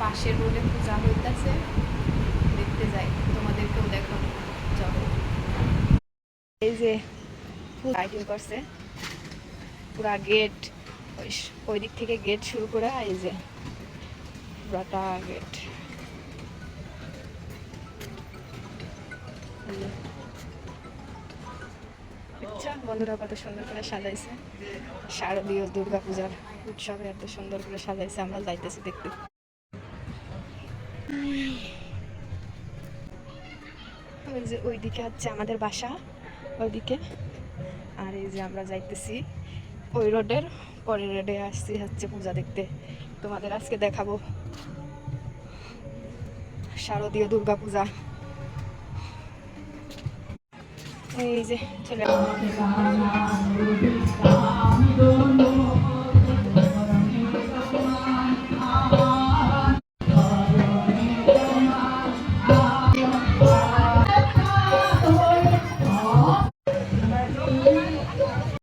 পাশের রোডে পূজা হইতেছে, দেখতে যাই, তোমাদেরকেও দেখাবো। চলো। এই যে লাইটিং করছে পুরা গেট, ওই দিক থেকে গেট শুরু করে এই যে পুরাটা গেট। আচ্ছা বন্ধুরা কত সুন্দর করে সাজাইছে, শারদীয় দুর্গা পূজার উৎসবে এত সুন্দর করে সাজাইছে। আমরা যাইতেছি দেখতে। ওই যে ওইদিকে হচ্ছে আমাদের বাসা, ওইদিকে। আর এই যে আমরা যাইতেছি ওই রোডের পরের রোডে, আসছি হচ্ছে পূজা দেখতে। তোমাদের আজকে দেখাবো শারদীয় দুর্গা পূজা। এই যে চলে